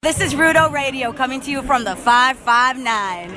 This is Rudo Radio coming to you from the 559.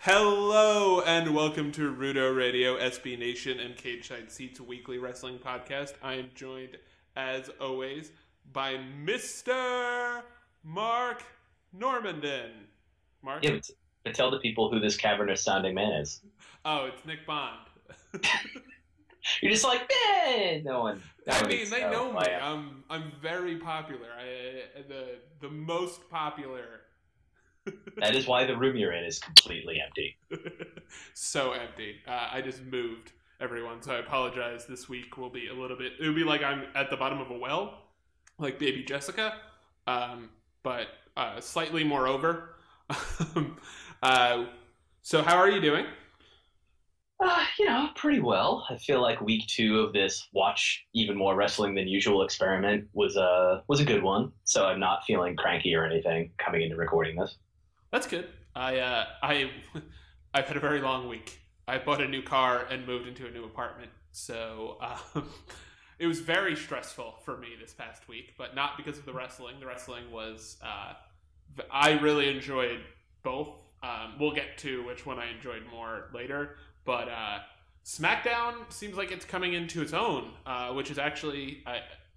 Hello and welcome to Rudo Radio, SB Nation, and Cage Side Seats weekly wrestling podcast. I am joined, as always, by Mr. Marc Normandin. Mark? Yeah, but tell the people who this cavernous sounding man is. Oh, it's Nick Bond. You're just like, man! No one they know me. I I'm very popular. The most popular. That is why the room you're in is completely empty. So empty. I just moved, everyone, so I apologize. This week will be it'll be like I'm at the bottom of a well, like baby Jessica, but slightly more over. So how are you doing? Pretty well. I feel like week 2 of this watch even more wrestling than usual experiment was a good one, so I'm not feeling cranky or anything coming into recording this. That's good. I've had a very long week. I bought a new car and moved into a new apartment, so it was very stressful for me this past week, but not because of the wrestling. The wrestling was I really enjoyed both. We'll get to which one I enjoyed more later, but SmackDown seems like it's coming into its own, which is actually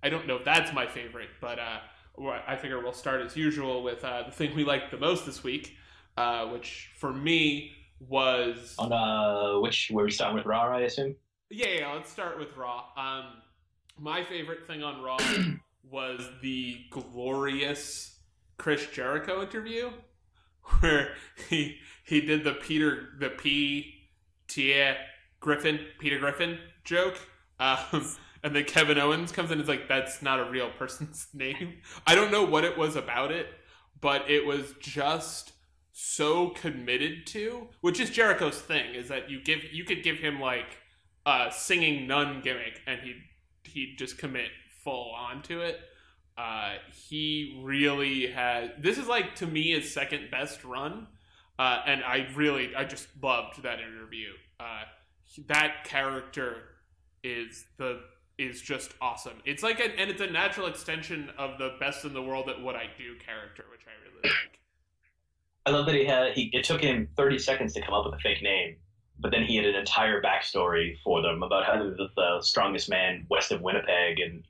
I don't know if that's my favorite, but I figure we'll start as usual with the thing we liked the most this week, which for me was on were we starting with Raw, I assume? Yeah, let's start with Raw. My favorite thing on Raw was the glorious Chris Jericho interview, where he did the Peter Griffin joke. And then Kevin Owens comes in and is like, that's not a real person's name. I don't know what it was about it, but it was just so committed to, which is Jericho's thing, is that you could give him like a singing nun gimmick and he'd just commit full on to it. He really had, this is like to me his second best run. And I just loved that interview. That character is just awesome. It's like and it's a natural extension of the best in the world at what I do character, which I really like. I love that it took him 30 seconds to come up with a fake name, but then he had an entire backstory for them about how they're the strongest man west of Winnipeg and,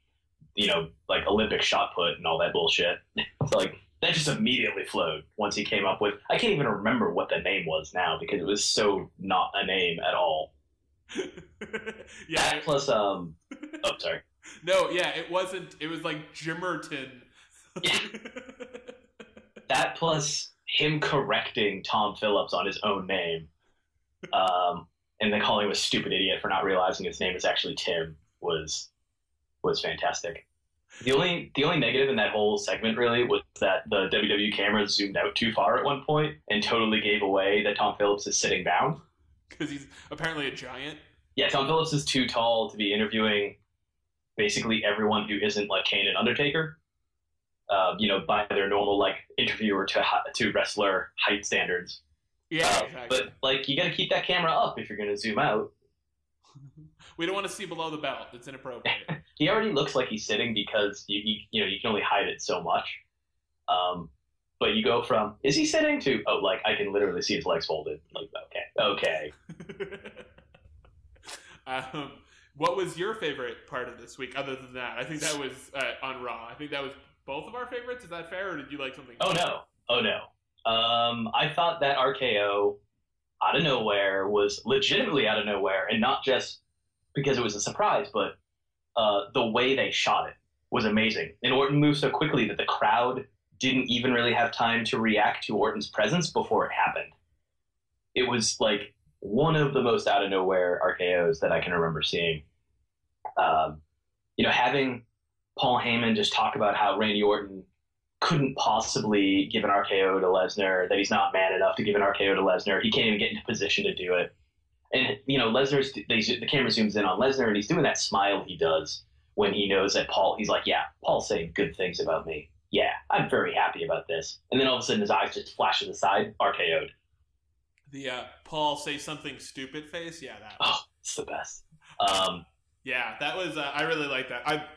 like Olympic shot put and all that bullshit. It's like, that just immediately flowed once he came up with, I can't even remember what the name was now because it was so not a name at all. Yeah. That plus, oh, sorry. No, yeah, it wasn't. It was like Jimmerton. Yeah. That plus him correcting Tom Phillips on his own name, and then calling him a stupid idiot for not realizing his name is actually Tim was fantastic. The only negative in that whole segment really was that the WWE camera zoomed out too far at one point and totally gave away that Tom Phillips is sitting down. Because he's apparently a giant. Yeah, Tom Phillips is too tall to be interviewing basically everyone who isn't like Kane and Undertaker, by their normal like interviewer to wrestler height standards. Yeah, exactly. But like you got to keep that camera up if you're going to zoom out. We don't want to see below the belt. It's inappropriate. He already looks like he's sitting because you can only hide it so much. But you go from, is he sitting, to, oh, like, I can literally see his legs folded. Like, okay. What was your favorite part of this week, other than that? I think that was on Raw. I think that was both of our favorites. Is that fair, or did you like something else? Oh, no. I thought that RKO, out of nowhere, was legitimately out of nowhere, and not just because it was a surprise, but the way they shot it was amazing. And Orton moved so quickly that the crowd didn't even really have time to react to Orton's presence before it happened. It was like one of the most out of nowhere RKOs that I can remember seeing. Having Paul Heyman just talk about how Randy Orton couldn't possibly give an RKO to Lesnar, that he's not man enough to give an RKO to Lesnar. He can't even get into position to do it. And, Lesnar's, the camera zooms in on Lesnar, and he's doing that smile he does when he knows that he's like, yeah, Paul's saying good things about me. Yeah, I'm very happy about this. And then all of a sudden his eyes just flash to the side, RKO'd. The Paul say something stupid face? Yeah, that. Oh, it's the best. Yeah, that was, I really like that.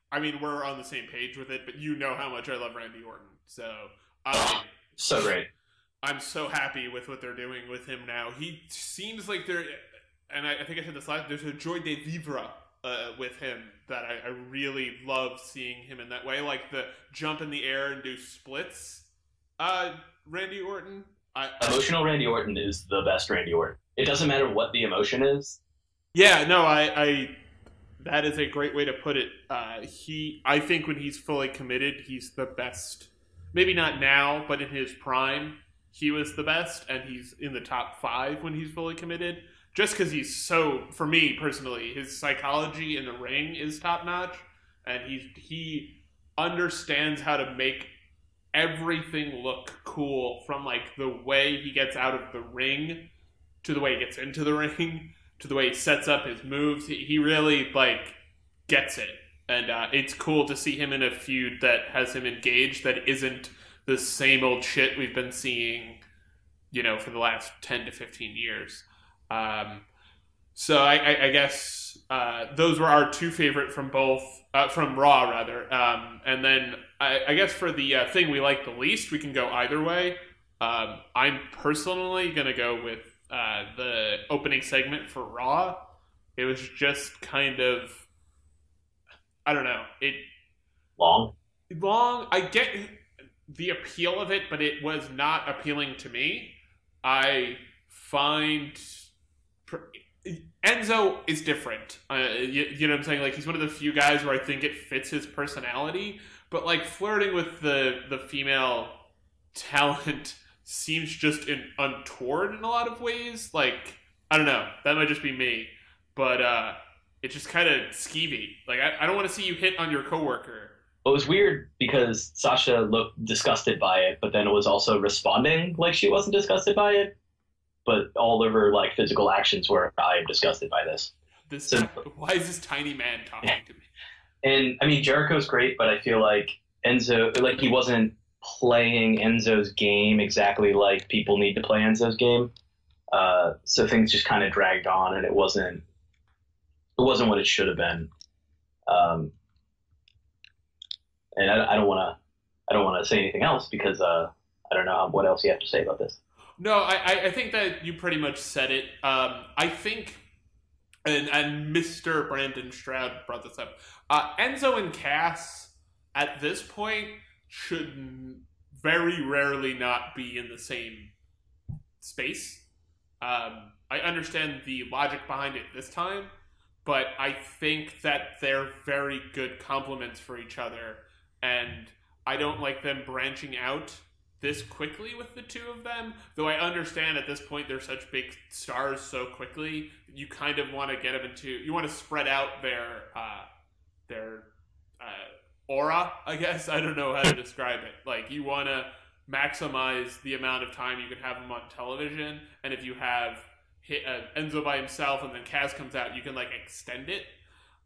I mean, we're on the same page with it, but you know how much I love Randy Orton. So, so great. I'm so happy with what they're doing with him now. He seems like and I think I said this last, there's a joy de vivre with him that I really love seeing him in that way. Like the jump in the air and do splits. Randy Orton. Emotional Randy Orton is the best Randy Orton. It doesn't matter what the emotion is. Yeah, no, that is a great way to put it. I think when he's fully committed, he's the best. Maybe not now, but in his prime, he was the best, and he's in the top 5 when he's fully committed. Just because he's so, for me personally, his psychology in the ring is top notch, and he understands how to make everything look cool, from like the way he gets out of the ring to the way he gets into the ring to the way he sets up his moves. He really gets it, and it's cool to see him in a feud that has him engaged, that isn't the same old shit we've been seeing, for the last 10 to 15 years. So I guess those were our 2 favorite from from Raw rather. And then I guess for the thing we like the least, we can go either way. I'm personally going to go with the opening segment for Raw. It was just kind of, I don't know. Long. I get the appeal of it, but it was not appealing to me. I find Enzo is different. You know what I'm saying? Like, he's one of the few guys where I think it fits his personality, but flirting with the female talent seems just untoward in a lot of ways. I don't know. That might just be me, but it's just kind of skeevy. I don't want to see you hit on your coworker. It was weird because Sasha looked disgusted by it, but then it was also responding like she wasn't disgusted by it. But all of her physical actions were, I am disgusted by this. Why is this tiny man talking to me? And I mean, Jericho's great, but I feel like Enzo, he wasn't playing Enzo's game exactly like people need to play Enzo's game. So things just kind of dragged on, and it wasn't what it should have been. And I don't want to say anything else because I don't know what else you have to say about this. No, I think that you pretty much said it. I think, and Mr. Brandon Stroud brought this up, Enzo and Cass at this point should very rarely not be in the same space. I understand the logic behind it this time, but I think that they're very good complements for each other, and I don't like them branching out this quickly with the 2 of them, though I understand at this point they're such big stars so quickly, you kind of want to get them you want to spread out their aura, I guess. I don't know how to describe it. You want to maximize the amount of time you can have them on television, and if you have Enzo by himself and then Kaz comes out, you can extend it.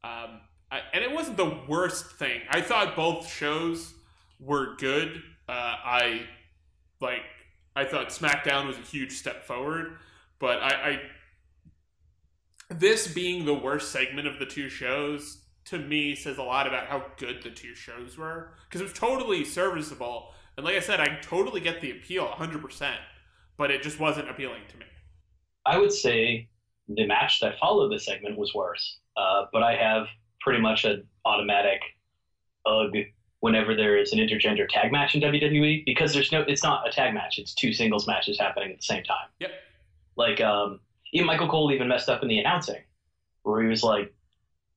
And it wasn't the worst thing. I thought both shows were good. I thought SmackDown was a huge step forward, but this being the worst segment of the 2 shows, to me, says a lot about how good the 2 shows were, because it was totally serviceable, and like I said, I totally get the appeal 100%, but it just wasn't appealing to me. I would say the match that followed this segment was worse, but I have pretty much an automatic ugh whenever there is an intergender tag match in WWE, because it's not a tag match, it's 2 singles matches happening at the same time. Yep. Even Michael Cole even messed up in the announcing, where he was like,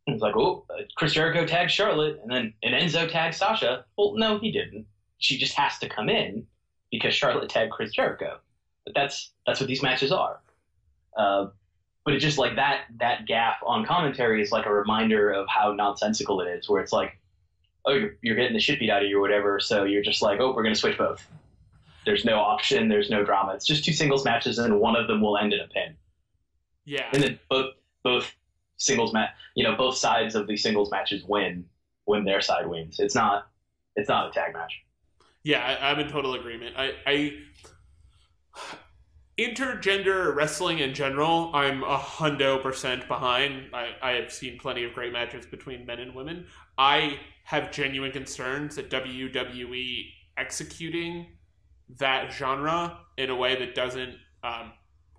oh, Chris Jericho tagged Charlotte, and then an Enzo tagged Sasha. Well, no, he didn't. She just has to come in because Charlotte tagged Chris Jericho. But that's what these matches are. But it's just that gap on commentary is a reminder of how nonsensical it is, where it's oh, you're getting the shit beat out of you or whatever, so you're just like, oh, we're going to switch both. There's no option, there's no drama. It's just 2 singles matches, and one of them will end in a pin. Yeah. And then both singles both sides of the singles matches win when their side wins. It's not a tag match. Yeah, I'm in total agreement. Intergender wrestling in general, I'm 100% behind. I have seen plenty of great matches between men and women. I have genuine concerns that WWE executing that genre in a way that doesn't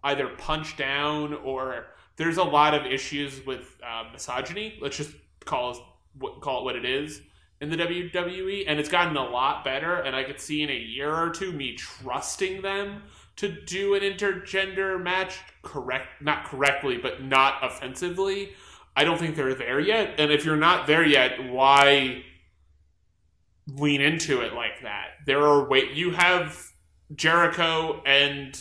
either punch down, or there's a lot of issues with misogyny. Let's just call it what it is in the WWE, and it's gotten a lot better, and I could see in a year or two me trusting them to do an intergender match not correctly, but not offensively. I don't think they're there yet. And if you're not there yet, why lean into it like that? You have Jericho and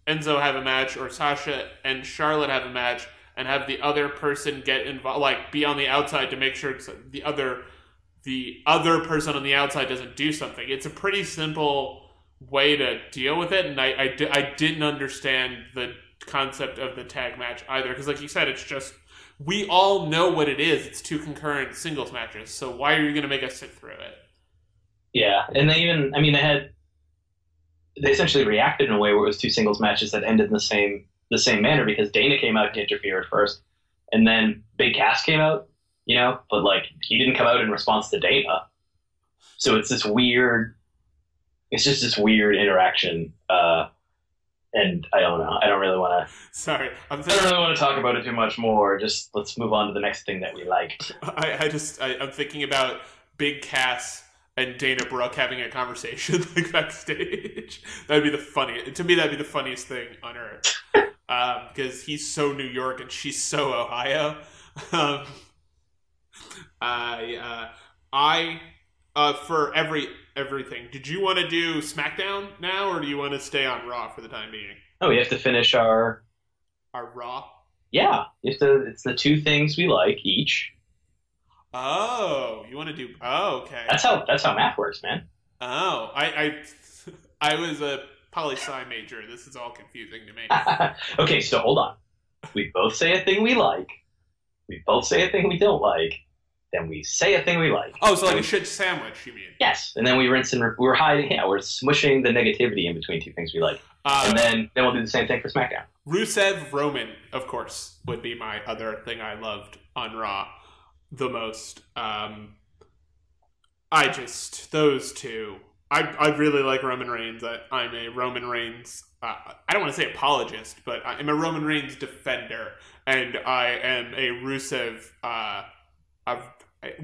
Enzo have a match, or Sasha and Charlotte have a match, and have the other person get involved, like be on the outside to make sure it's the other person on the outside doesn't do something. It's a pretty simple way to deal with it, and I didn't understand the concept of the tag match either, because like you said, it's just, we all know what it is. It's 2 concurrent singles matches, so why are you going to make us sit through it? Yeah, and they essentially reacted in a way where it was 2 singles matches that ended in the same manner, because Dana came out to interfere at first, and then Big Cass came out, but like he didn't come out in response to Dana, so it's just this weird interaction, and I don't know. I don't really want to. Sorry, I don't really want to talk about it too much more. Just let's move on to the next thing that we like. I'm thinking about Big Cass and Dana Brooke having a conversation like backstage. That'd be the funniest. To me, that'd be the funniest thing on earth, because he's so New York and she's so Ohio. For everything, did you want to do SmackDown now, or do you want to stay on Raw for the time being? Oh, we have to finish our Raw. Yeah, it's the 2 things we like each. Oh, you want to do? Oh, okay. That's how math works, man. Oh, I was a poli-sci major. This is all confusing to me. Okay, so hold on. We both say a thing we like. We both say a thing we don't like. Then we say a thing we like. Oh, so like a shit sandwich, you mean? Yes, and then we rinse and we're hiding. Yeah, we're smushing the negativity in between 2 things we like, and then we'll do the same thing for SmackDown. Rusev Roman, of course, would be my other thing I loved on Raw the most. Those 2. I really like Roman Reigns. I'm a Roman Reigns. I don't want to say apologist, but I'm a Roman Reigns defender, and I am a Rusev.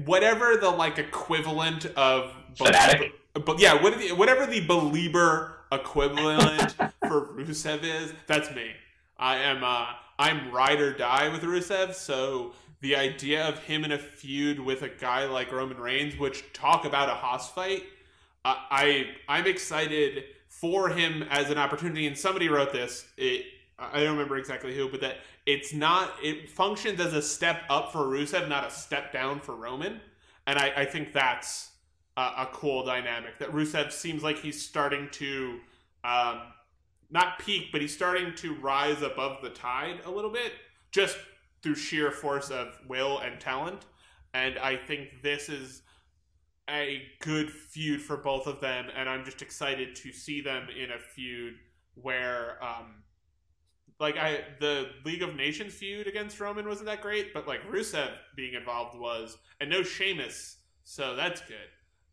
Whatever the like equivalent of, fanatic. But yeah, whatever the believer equivalent for Rusev is, that's me. I'm ride or die with Rusev. So the idea of him in a feud with a guy like Roman Reigns, which talk about a Haas fight, I'm excited for him as an opportunity. And somebody wrote this. I don't remember exactly who, but that it functions as a step up for Rusev, not a step down for Roman. And I think that's a cool dynamic, that Rusev seems like he's starting to, not peak, but he's starting to rise above the tide a little bit, just through sheer force of will and talent. And I think this is a good feud for both of them, and I'm just excited to see them in a feud where, the League of Nations feud against Roman wasn't that great, but like Rusev being involved was, and no Sheamus, so that's good.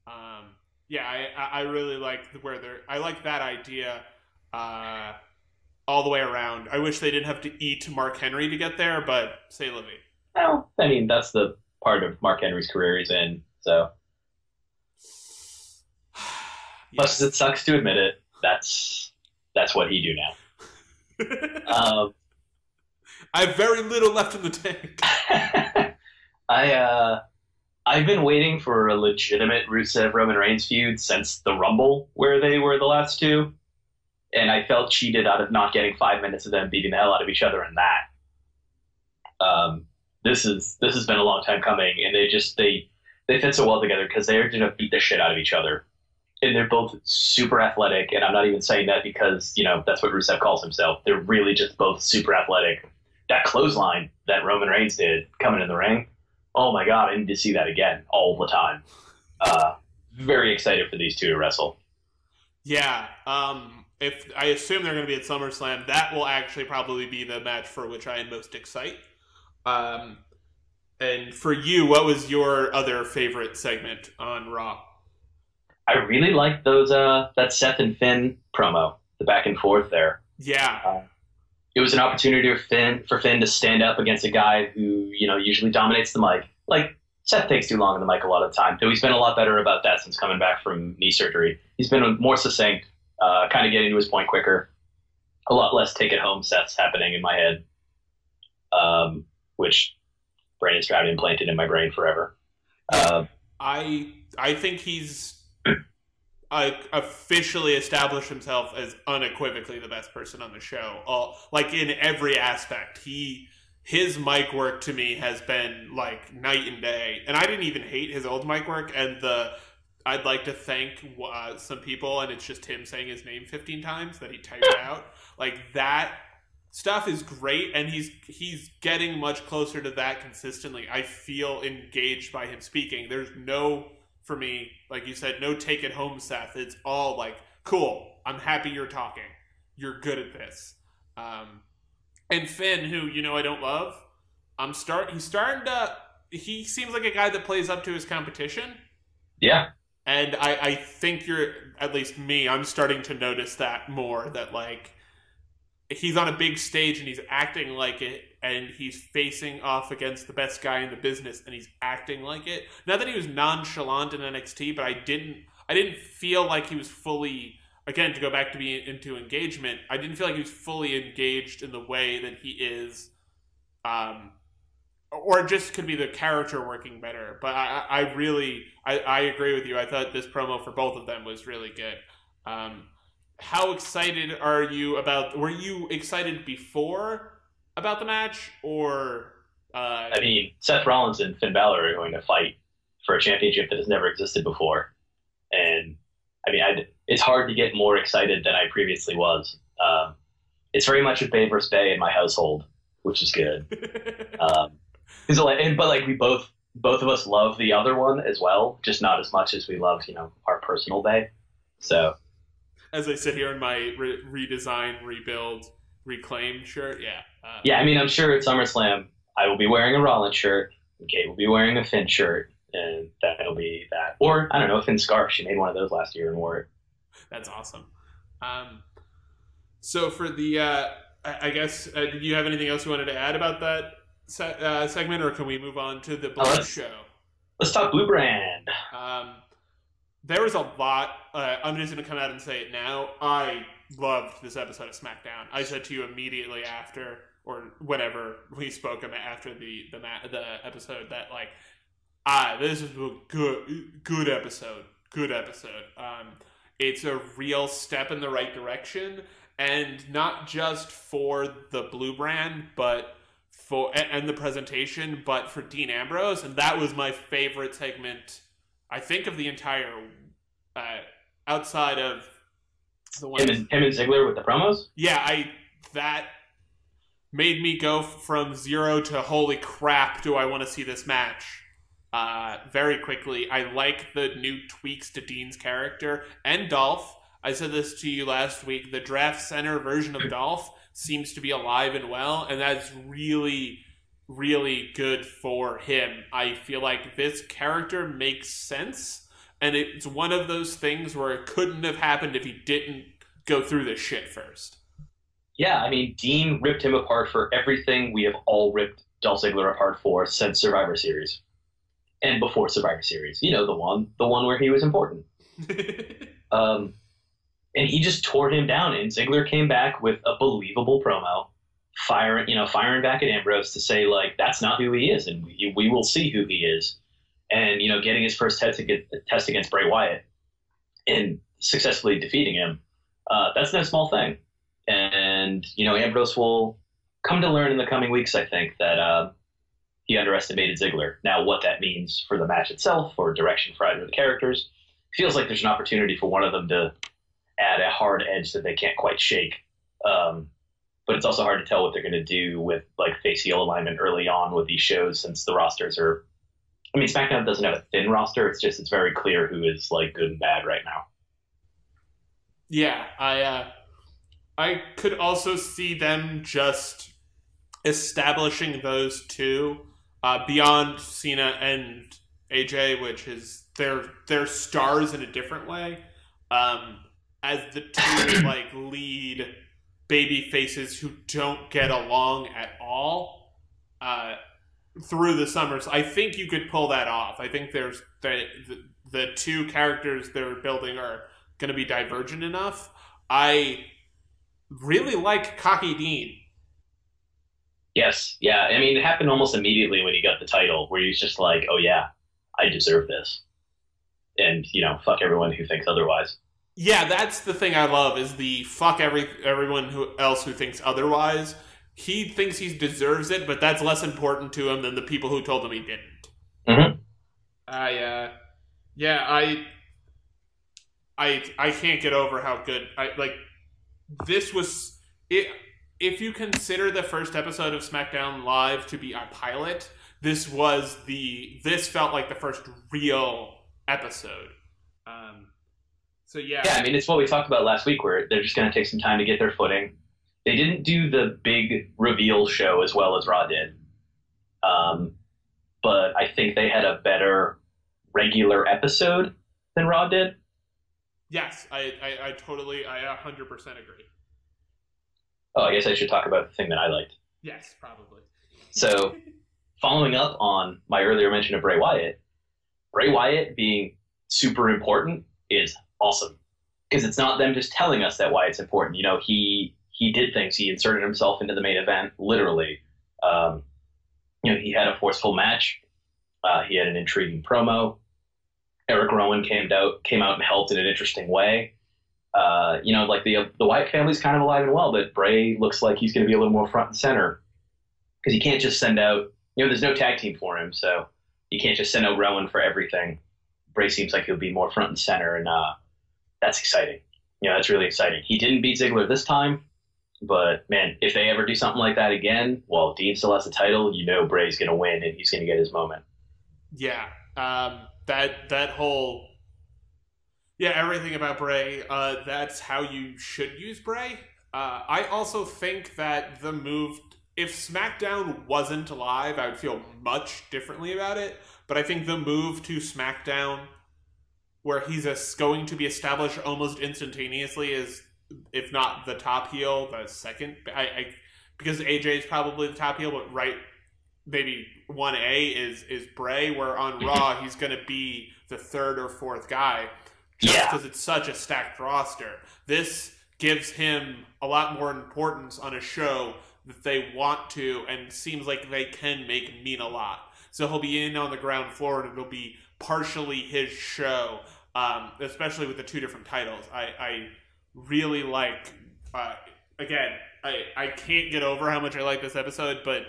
I really like I like that idea all the way around. I wish they didn't have to eat Mark Henry to get there, but say la vie. Well, I mean, that's the part of Mark Henry's career he's in, so. Yes. Much as it sucks to admit it, that's what he do now. I have very little left in the tank. I've been waiting for a legitimate Rusev Roman Reigns feud since the Rumble, where they were the last 2, and I felt cheated out of not getting 5 minutes of them beating the hell out of each other in that. This has been a long time coming, and they fit so well together because they're going to beat the shit out of each other. And they're both super athletic, and I'm not even saying that because, that's what Rusev calls himself. They're really just both super athletic. That clothesline that Roman Reigns did coming in the ring, oh my God, I need to see that again all the time. Very excited for these two to wrestle. Yeah, if I assume they're going to be at SummerSlam, that will actually probably be the match for which I am most excited. And for you, what was your other favorite segment on Raw? I really liked those that Seth and Finn promo, the back and forth there. Yeah. It was an opportunity for Finn to stand up against a guy who, usually dominates the mic. Like, Seth takes too long on the mic a lot of the time, though he's been a lot better about that since coming back from knee surgery. He's been more succinct, kind of getting to his point quicker. A lot less take-it-home Seths happening in my head, which Brandon Stroud implanted in my brain forever. I think he's officially established himself as unequivocally the best person on the show. Like in every aspect, his mic work to me has been like night and day. And I didn't even hate his old mic work. And I'd like to thank some people, and it's just him saying his name 15 times that he typed out. Like that stuff is great, and he's getting much closer to that consistently. I feel engaged by him speaking. There's no, for me, like you said, no take it home, Seth. It's all like, cool, I'm happy you're talking. You're good at this. And Finn, who, I don't love, he seems like a guy that plays up to his competition. Yeah. And I think at least me, I'm starting to notice that more, that like, he's on a big stage and he's acting like it, and he's facing off against the best guy in the business and he's acting like it. Not that he was nonchalant in NXT, but I didn't feel like he was fully, again, to go back to being into engagement, I didn't feel like he was fully engaged in the way that he is, or it just could be the character working better. But I agree with you. I thought this promo for both of them was really good. How excited are you were you excited before about the match, or? Seth Rollins and Finn Balor are going to fight for a championship that has never existed before. And it's hard to get more excited than I previously was. It's very much a Bay versus Bay in my household, which is good. But we both of us love the other one as well, just not as much as we love, our personal Bay. So. As I sit here in my redesign, rebuild, reclaim shirt, yeah. I'm sure at SummerSlam I will be wearing a Rollins shirt, and Kate will be wearing a Finn shirt, and that'll be that. Or, I don't know, a Finn scarf. She made one of those last year and wore it. That's awesome. So for the, I guess, did you have anything else you wanted to add about that segment, or can we move on to the Blue show? Let's talk Blue Brand. There was a lot. I'm just going to come out and say it now. I loved this episode of SmackDown. I said to you immediately after, or whenever we spoke about after the episode, that like, this is a good episode. Good episode. It's a real step in the right direction, and not just for the Blue Brand, but and the presentation, but for Dean Ambrose, and that was my favorite segment, I think, of the entire, outside of the one... Him and Ziggler with the promos? Yeah, that made me go from 0 to holy crap, do I want to see this match, very quickly. I like the new tweaks to Dean's character, and Dolph. I said this to you last week, the Draft Center version of Dolph seems to be alive and well, and that's really, really good for him. I feel like this character makes sense, and it's one of those things where it couldn't have happened if he didn't go through this shit first. Yeah, Dean ripped him apart for everything we have all ripped Dolph Ziggler apart for since Survivor Series. And before Survivor Series. The one where he was important. And he just tore him down, and Ziggler came back with a believable promo, firing back at Ambrose to say, like, that's not who he is, and we will see who he is. And, getting his first test against Bray Wyatt and successfully defeating him, that's no small thing. And, Ambrose will come to learn in the coming weeks, I think, that he underestimated Ziggler. Now, what that means for the match itself or direction for either of the characters, feels like there's an opportunity for one of them to add a hard edge that they can't quite shake. But it's also hard to tell what they're going to do with like face heel alignment early on with these shows, since the rosters are. I mean, SmackDown doesn't have a thin roster. It's very clear who is like good and bad right now. Yeah, I could also see them just establishing those two beyond Cena and AJ, which is they're stars in a different way, as the two like lead baby faces who don't get along at all through the summers. I think you could pull that off. I think there's the two characters they're building are going to be divergent enough. I really like Cocky Dean. Yes, yeah. I mean, it happened almost immediately when he got the title, where he's just like, "Oh yeah, I deserve this," and fuck everyone who thinks otherwise. Yeah, that's the thing I love is the fuck everyone else who thinks otherwise. He thinks he deserves it, but that's less important to him than the people who told him he didn't. Mm-hmm. I can't get over how good this was. If you consider the first episode of SmackDown Live to be a pilot, this felt like the first real episode. So yeah. Yeah, I mean, it's what we talked about last week, where they're just going to take some time to get their footing. They didn't do the big reveal show as well as Raw did. But I think they had a better regular episode than Raw did. Yes, I 100% agree. Oh, I guess I should talk about the thing that I liked. Yes, probably. So, following up on my earlier mention of Bray Wyatt being super important is awesome. Because it's not them just telling us that Wyatt's important. He did things. He inserted himself into the main event, literally. He had a forceful match. He had an intriguing promo. Eric Rowan came out and helped in an interesting way. The Wyatt family's kind of alive and well, but Bray looks like he's going to be a little more front and center. Because he can't just send out, there's no tag team for him, so you can't just send out Rowan for everything. Bray seems like he'll be more front and center, and that's exciting. That's really exciting. He didn't beat Ziggler this time, but man, if they ever do something like that again, while Dean still has the title, Bray's going to win and he's going to get his moment. Yeah, that whole everything about Bray. That's how you should use Bray. I also think that the move, if SmackDown wasn't live, I would feel much differently about it. But I think the move to SmackDown, where he's going to be established almost instantaneously, is, if not the top heel, the second. Because AJ is probably the top heel, but maybe 1A is Bray, where on Raw he's going to be the third or fourth guy, just because it's such a stacked roster. This gives him a lot more importance on a show that they want to, and seems like they can make mean a lot. So he'll be in on the ground floor, and it'll be partially his show, especially with the two different titles. I really like, again, I can't get over how much I like this episode, but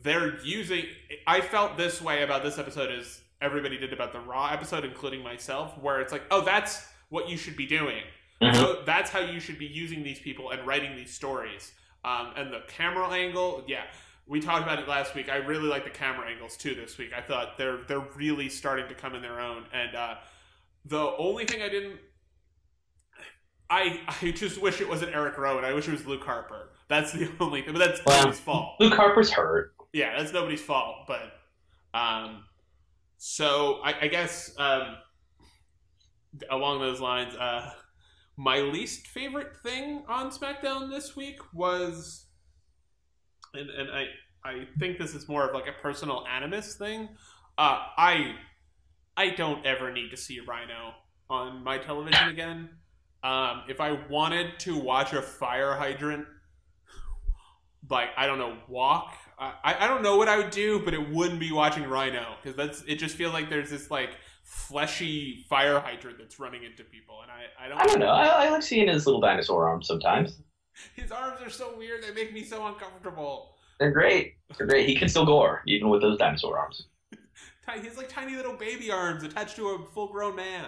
I felt this way about this episode as everybody did about the Raw episode, including myself, where it's like, oh, that's what you should be doing. Mm-hmm. So that's how you should be using these people and writing these stories. And the camera angle, we talked about it last week. I really like the camera angles too this week. I thought they're really starting to come in their own. And the only thing I just wish it wasn't Eric Rowan. I wish it was Luke Harper. That's the only thing. But that's nobody's fault. Luke Harper's hurt. Yeah, that's nobody's fault. But so I guess along those lines, my least favorite thing on SmackDown this week was, and I think this is more of like a personal animus thing. I don't ever need to see Rhino on my television again. If I wanted to watch a fire hydrant, walk, I don't know what I would do, but it wouldn't be watching Rhino, because it just feels like there's this fleshy fire hydrant that's running into people, and I don't know. I like seeing his little dinosaur arms sometimes. His arms are so weird; they make me so uncomfortable. They're great. They're great. He can still gore, even with those dinosaur arms. He's like tiny little baby arms attached to a full-grown man.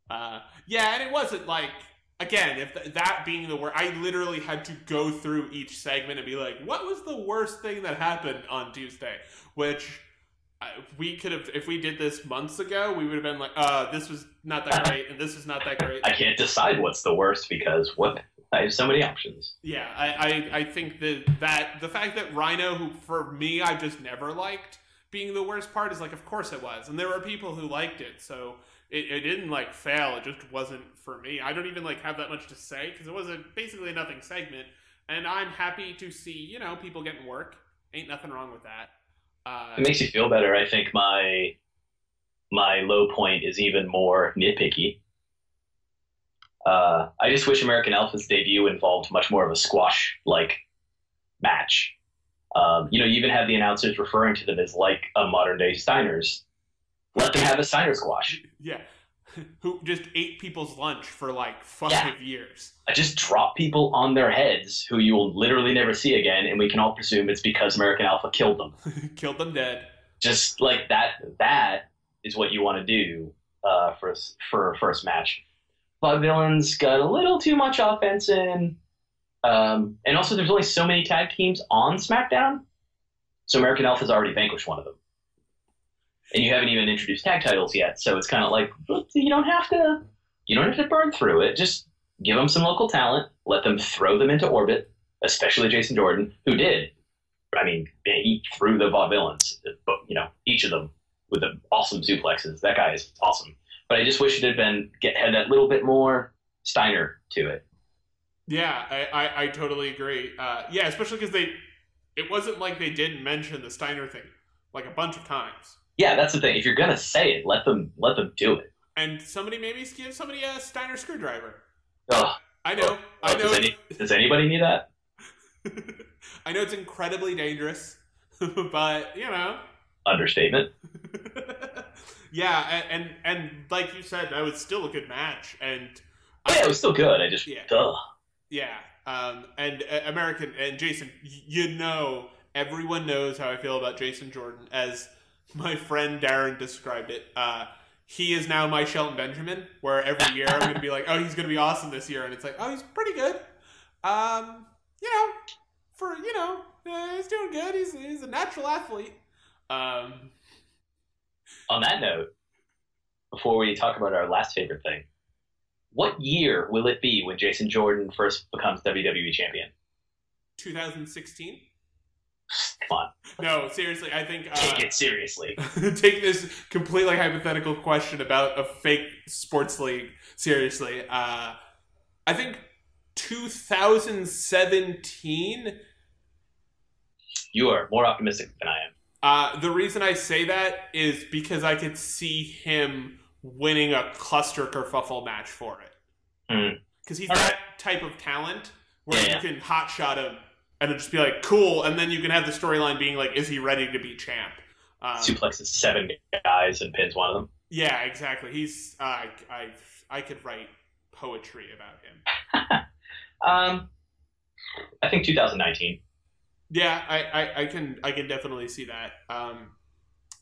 Yeah, and it wasn't like, again, if that being the worst, I literally had to go through each segment and be like, what was the worst thing that happened on Tuesday? Which we could have, if we did this months ago, we would have been like, this was not that great, and this was not that great. I can't decide what's the worst because I have so many options. Yeah, I think that the fact that Rhino, who for me I just never liked, being the worst part is like, of course it was, and there were people who liked it, so it didn't like fail. It just wasn't for me. I don't even like have that much to say because it was basically a nothing segment, and I'm happy to see people getting work. Ain't nothing wrong with that. It makes you feel better. I think my low point is even more nitpicky. I just wish American Alpha's debut involved much more of a squash-like match. You even have the announcers referring to them as like a modern-day Steiners. Let them have a Steiner squash. Yeah. Who just ate people's lunch for like 5 years. I just drop people on their heads who you will literally never see again, and we can all presume it's because American Alpha killed them. Killed them dead. Just like that is what you want to do for a first match. Vaudevillains got a little too much offense in. And also there's only so many tag teams on SmackDown, so American Alpha's already vanquished one of them. And you haven't even introduced tag titles yet, so it's kind of like, you don't have to burn through it. Just give them some local talent, let them throw them into orbit, especially Jason Jordan, who did. I mean, he threw the Vaudevillains, each of them with the awesome suplexes. That guy is awesome. But I just wish it had that little bit more Steiner to it. Yeah, I totally agree. Yeah, especially because it wasn't like they didn't mention the Steiner thing like a bunch of times. Yeah, that's the thing. If you're gonna say it, let them do it. And somebody maybe give somebody a Steiner screwdriver. Oh, I know. Does anybody need that? I know it's incredibly dangerous, but Understatement. Yeah, and like you said, that was still a good match, and it was still good. I just Yeah, and American and Jason, everyone knows how I feel about Jason Jordan. As my friend Darren described it, he is now my Shelton Benjamin, where every year I'm going to be like, oh, he's going to be awesome this year, and it's like, oh, he's pretty good. He's doing good. He's a natural athlete. On that note, before we talk about our last favorite thing, what year will it be when Jason Jordan first becomes WWE champion? 2016? Come on. No, seriously, I think... take it seriously. Take this completely hypothetical question about a fake sports league seriously. I think 2017... You are more optimistic than I am. The reason I say that is because I could see him winning a cluster kerfuffle match for it. Because he's that type of talent where you can hotshot him and it'll just be like, cool, and then you can have the storyline being like, is he ready to be champ? Suplexes 7 guys and pins one of them. Yeah, exactly. He's I could write poetry about him. I think 2019. Yeah, I can definitely see that.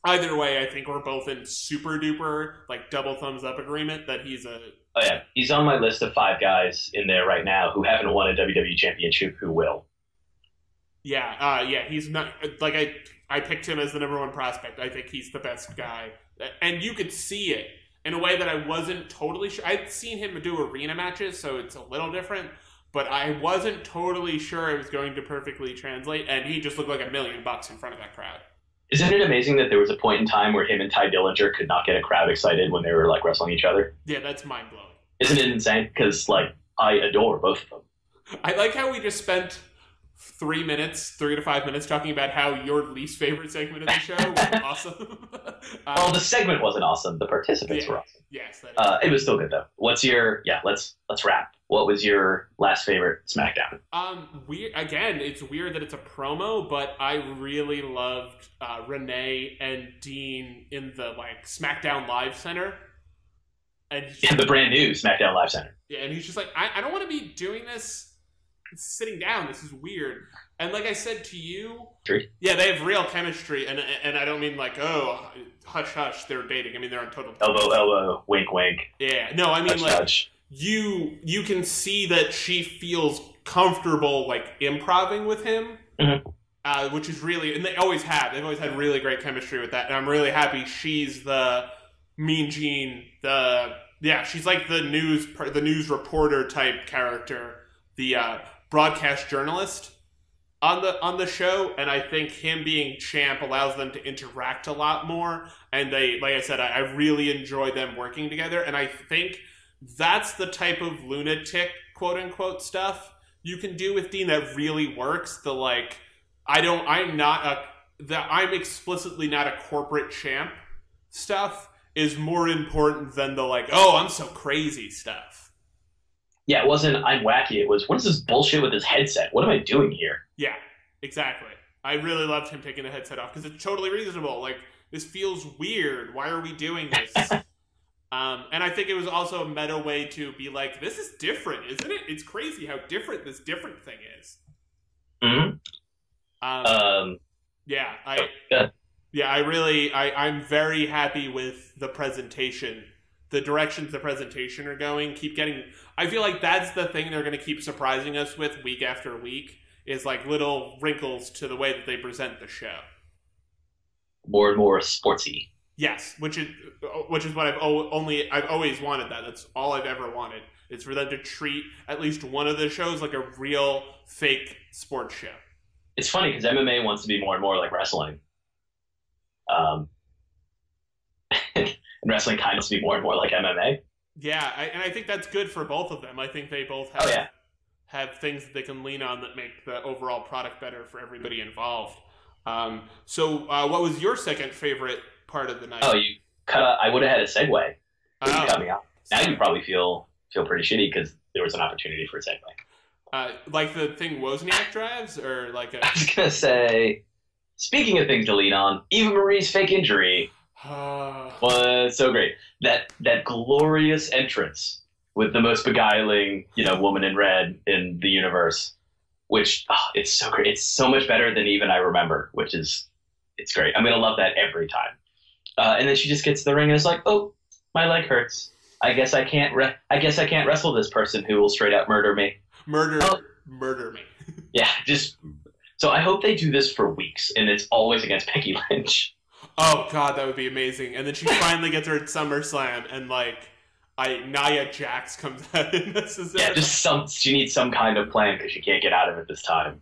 Either way, I think we're both in super duper like double thumbs up agreement that he's a... Oh yeah, he's on my list of 5 guys in there right now who haven't won a WWE championship who will. Yeah, he's not... Like, I picked him as the number 1 prospect. I think he's the best guy. And you could see it in a way that I wasn't totally sure. I'd seen him do arena matches, so it's a little different. But I wasn't totally sure it was going to perfectly translate, and he just looked like $1 million in front of that crowd. Isn't it amazing that there was a point in time where him and Ty Dillinger could not get a crowd excited when they were like wrestling each other? Yeah, that's mind-blowing. Isn't it insane? Because, I adore both of them. I like how we just spent 3 to 5 minutes talking about how your least favorite segment of the show was awesome. Well, the segment wasn't awesome. The participants were awesome. Yes. It was still good, though. What's your... Yeah, let's wrap. What was your last favorite SmackDown? It's weird that it's a promo, but I really loved Renee and Dean in the SmackDown Live Center. And the brand new SmackDown Live Center. Yeah, and he's just like, I don't want to be doing this sitting down. This is weird. And like I said to you, yeah, they have real chemistry, and I don't mean like, oh, hush hush, they're dating. I mean they're on total elbow elbow, wink wink. Yeah, no, I mean touch, like touch. you can see that she feels comfortable like improvising with him, which is really, and they always have. They've always had really great chemistry with that, and I'm really happy she's the Mean Gene. She's like the news reporter type character, the broadcast journalist on the show, and I think him being champ allows them to interact a lot more. And they, like I said, I really enjoy them working together, and I think that's the type of lunatic quote unquote stuff you can do with Dean that really works. The like, I'm explicitly not a corporate champ stuff is more important than the like, oh, I'm so crazy stuff. Yeah, it wasn't I'm wacky. It was, what is this bullshit with this headset? What am I doing here? Yeah, exactly. I really loved him taking the headset off because it's totally reasonable. Like, this feels weird. Why are we doing this? And I think it was also a meta way to be like, this is different, isn't it? It's crazy how different this different thing is. I'm very happy with the presentation. The directions the presentation are going, I feel like that's the thing they're going to keep surprising us with week after week, is like little wrinkles to the way that they present the show. More and more sportsy. Yes, which is what I've always wanted. That's all I've ever wanted. It's for them to treat at least one of the shows like a real fake sports show. It's funny because MMA wants to be more and more like wrestling. And wrestling kind of wants to be more and more like MMA. Yeah, and I think that's good for both of them. I think they both have things that they can lean on that make the overall product better for everybody involved. So what was your second favorite part of the night? Oh, you cut out. I would have had a segue. You cut me out. Now you probably feel pretty shitty because there was an opportunity for a segue. Like the thing Wozniak drives, or like a... I was gonna say, speaking of things to lean on, Eva Marie's fake injury was so great. That glorious entrance with the most beguiling, woman in red in the universe, which it's so great. It's so much better than even I remember, it's great. I'm gonna love that every time. And then she just gets to the ring and it's like, oh, my leg hurts. I guess I can't wrestle this person who will straight out murder me. Murder me. Yeah, so I hope they do this for weeks, and it's always against Becky Lynch. Oh God, that would be amazing. And then she finally gets her at SummerSlam, and Nia Jax comes out and messes it. Yeah, she needs some kind of plan because she can't get out of it this time.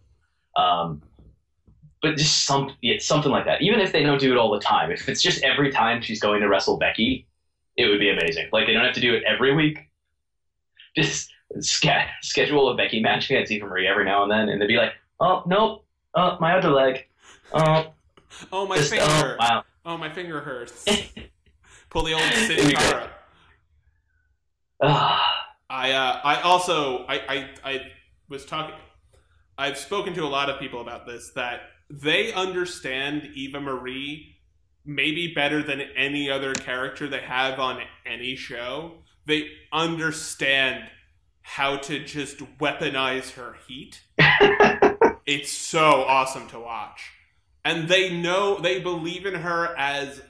But just something like that. Even if they don't do it all the time, if it's just every time she's going to wrestle Becky, it would be amazing. Like, they don't have to do it every week. Just schedule a Becky match against Eva Marie every now and then, and they'd be like, oh, nope, my other leg. My finger. Wow. Oh, my finger hurts. Pull the old Sin Cara. I've spoken to a lot of people about this, that they understand Eva Marie maybe better than any other character they have on any show. They understand how to just weaponize her heat. It's so awesome to watch. And they believe in her as,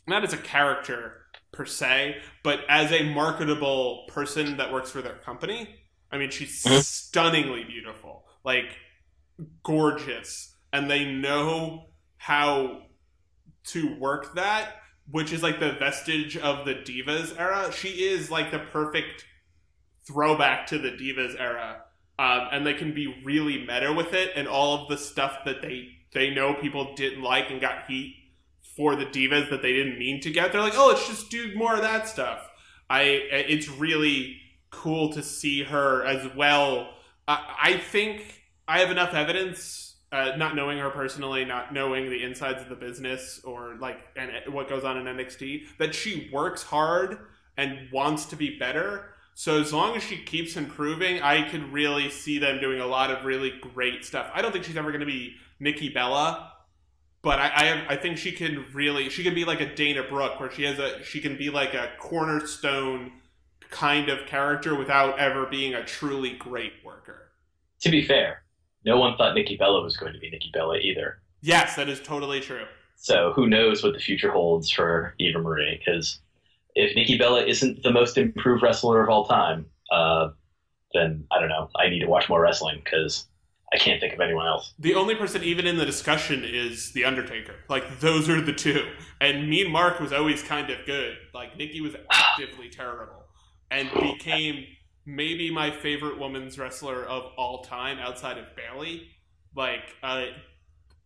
not as a character per se, but as a marketable person that works for their company. I mean, she's stunningly beautiful, like gorgeous, and they know how to work that, which is like the vestige of the Divas era. She is like the perfect throwback to the Divas era, and they can be really meta with it, and all of the stuff that they know people didn't like and got heat for the Divas that they didn't mean to get. They're like, oh, let's just do more of that stuff. It's really cool to see her as well. I think I have enough evidence, not knowing her personally, not knowing the insides of the business or and what goes on in NXT, that she works hard and wants to be better. So as long as she keeps improving, I could really see them doing a lot of really great stuff. I don't think she's ever going to be Nikki Bella, but I think she can be like a Dana Brooke, where she can be like a cornerstone kind of character without ever being a truly great worker. To be fair, no one thought Nikki Bella was going to be Nikki Bella either. Yes, that is totally true. So who knows what the future holds for Eva Marie, because if Nikki Bella isn't the most improved wrestler of all time, then I don't know. I need to watch more wrestling because I can't think of anyone else. The only person even in the discussion is The Undertaker. Like, those are the two. And Mean Mark was always kind of good. Like, Nikki was actively terrible. And became maybe my favorite women's wrestler of all time outside of Bayley. Like,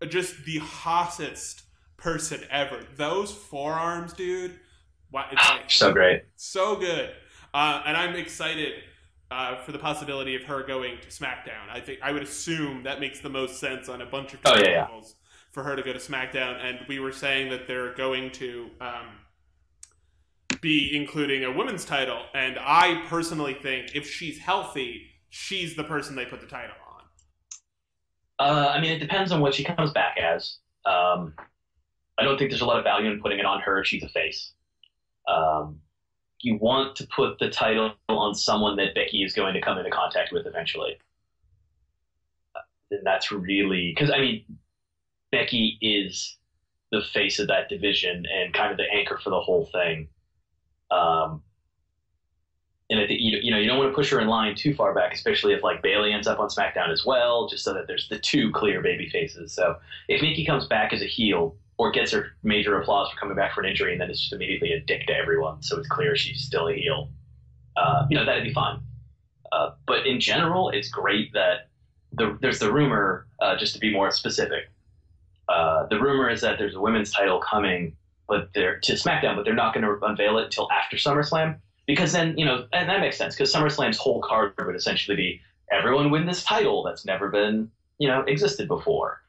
just the hottest person ever. Those forearms, dude. Wow, it's like, so great. So good. And I'm excited for the possibility of her going to SmackDown. I would assume that makes the most sense on a bunch of levels for her to go to SmackDown. And we were saying that they're going to be including a women's title. And I personally think if she's healthy, she's the person they put the title on. I mean, it depends on what she comes back as. I don't think there's a lot of value in putting it on her if she's a face. You want to put the title on someone that Becky is going to come into contact with eventually. Then that's really... Because, I mean, Becky is the face of that division and kind of the anchor for the whole thing. And I think, you don't want to push her in line too far back, especially if, like, Bayley ends up on SmackDown as well, just so that there's the two clear baby faces. So if Nikki comes back as a heel... or gets her major applause for coming back for an injury, and then it's just immediately a dick to everyone, so it's clear she's still a heel. That'd be fine. But in general, it's great that there's the rumor, just to be more specific. The rumor is that there's a women's title coming to SmackDown, but they're not going to unveil it until after SummerSlam, because then, and that makes sense, because SummerSlam's whole card would essentially be everyone win this title that's never been, existed before.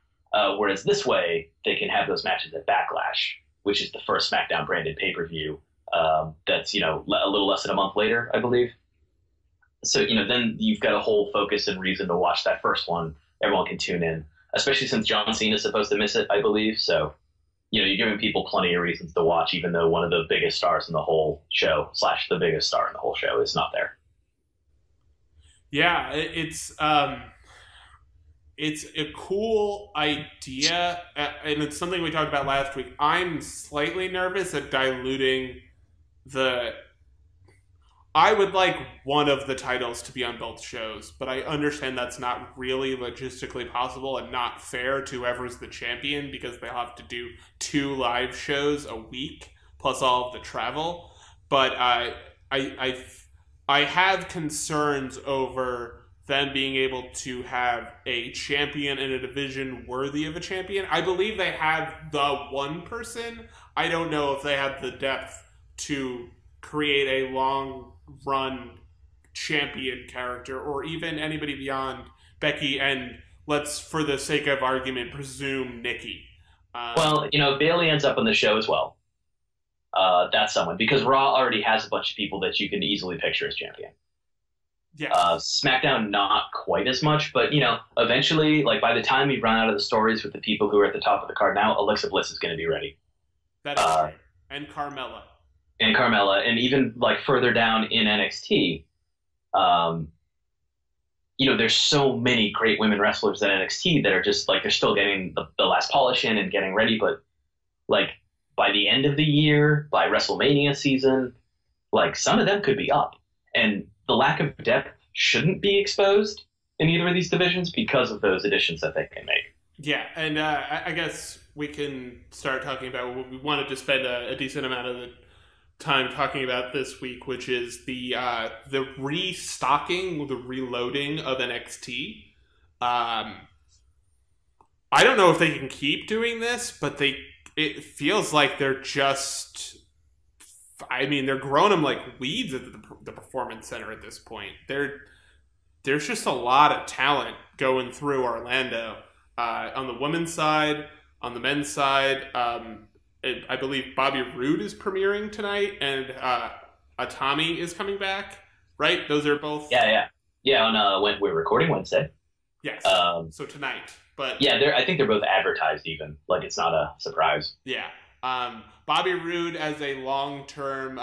Whereas this way, they can have those matches at Backlash, which is the first SmackDown branded pay-per-view. That's, a little less than a month later, I believe. So, then you've got a whole focus and reason to watch that first one. Everyone can tune in, especially since John Cena is supposed to miss it, I believe. So, you're giving people plenty of reasons to watch, even though one of the biggest stars in the whole show, / the biggest star in the whole show, is not there. Yeah, it's a cool idea, and it's something we talked about last week. I'm slightly nervous at diluting I would like one of the titles to be on both shows, but I understand that's not really logistically possible and not fair to whoever's the champion, because they'll have to do 2 live shows a week, plus all of the travel. But I have concerns over them being able to have a champion in a division worthy of a champion. I believe they have the one person. I don't know if they have the depth to create a long-run champion character, or even anybody beyond Becky and, let's, for the sake of argument, presume Nikki. If Bayley ends up on the show as well, that's someone. Because Raw already has a bunch of people that you can easily picture as champion. Yeah. SmackDown, not quite as much, but, eventually, like, by the time we run out of the stories with the people who are at the top of the card now, Alexa Bliss is going to be ready. That's true. And Carmella. And even, like, further down in NXT, there's so many great women wrestlers in NXT that are just, like, they're still getting the last polish in and getting ready, but, like, by the end of the year, by WrestleMania season, like, some of them could be up. And the lack of depth shouldn't be exposed in either of these divisions because of those additions that they can make. Yeah, and I guess we can start talking about what we wanted to spend a decent amount of the time talking about this week, which is the restocking, the reloading of NXT. I don't know if they can keep doing this, but it feels like they're just... they're growing them like weeds at the Performance Center at this point. There's just a lot of talent going through Orlando. On the women's side, on the men's side, I believe Bobby Roode is premiering tonight, and Atami is coming back, right? Those are both... Yeah, when we're recording Wednesday. Yes, so tonight. But yeah, I think they're both advertised even. Like, it's not a surprise. Yeah. Bobby Roode as a long-term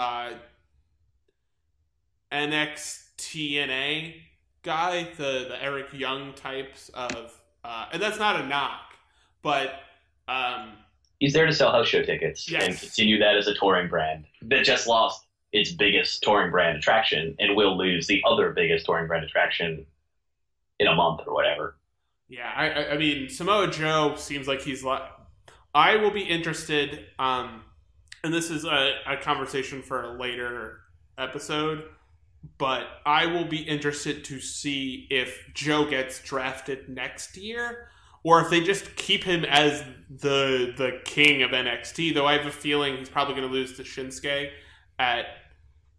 NXTNA guy, the Eric Young types of, and that's not a knock, but he's there to sell house show tickets yes. and continue that as a touring brand that just lost its biggest touring brand attraction and will lose the other biggest touring brand attraction in a month or whatever. Yeah, I mean, Samoa Joe seems like he's I will be interested, and this is a conversation for a later episode, but I will be interested to see if Joe gets drafted next year, or if they just keep him as the king of NXT, though I have a feeling he's probably going to lose to Shinsuke at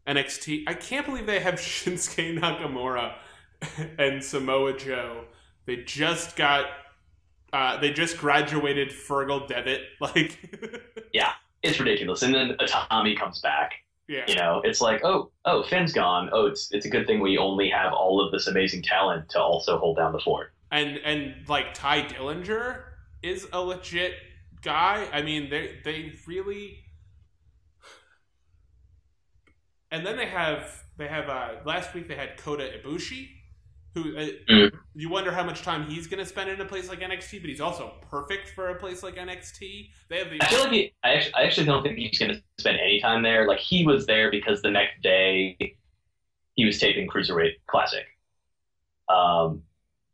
NXT. I can't believe they have Shinsuke Nakamura and Samoa Joe. They just graduated Fergal Devitt. Yeah, it's ridiculous. And then Atami comes back. Yeah. You know, it's like, oh, Finn's gone. Oh, it's a good thing we only have all of this amazing talent to also hold down the fort. And like Ty Dillinger is a legit guy. I mean, they really. And then they have last week they had Kota Ibushi, who you wonder how much time he's going to spend in a place like NXT, but he's also perfect for a place like NXT. They have I feel like I actually don't think he's going to spend any time there. Like, he was there because the next day he was taping Cruiserweight Classic.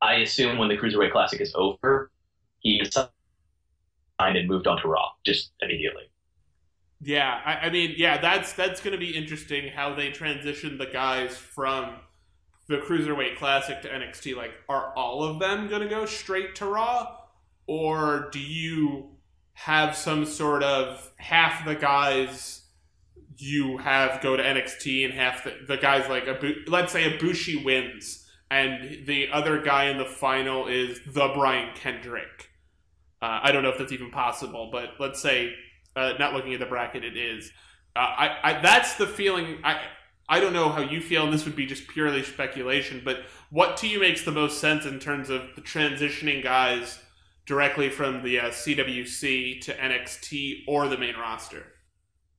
I assume when the Cruiserweight Classic is over, he signed and moved on to Raw just immediately. Yeah, I mean, yeah, that's going to be interesting how they transition the guys from the Cruiserweight Classic to NXT. Like, are all of them going to go straight to Raw? Or do you have some sort of half the guys you have go to NXT and half the guys like, let's say Ibushi wins and the other guy in the final is the Brian Kendrick. I don't know if that's even possible, but let's say, not looking at the bracket, it is. That's the feeling. I don't know how you feel, and this would be just purely speculation, but what to you makes the most sense in terms of the transitioning guys directly from the CWC to NXT or the main roster?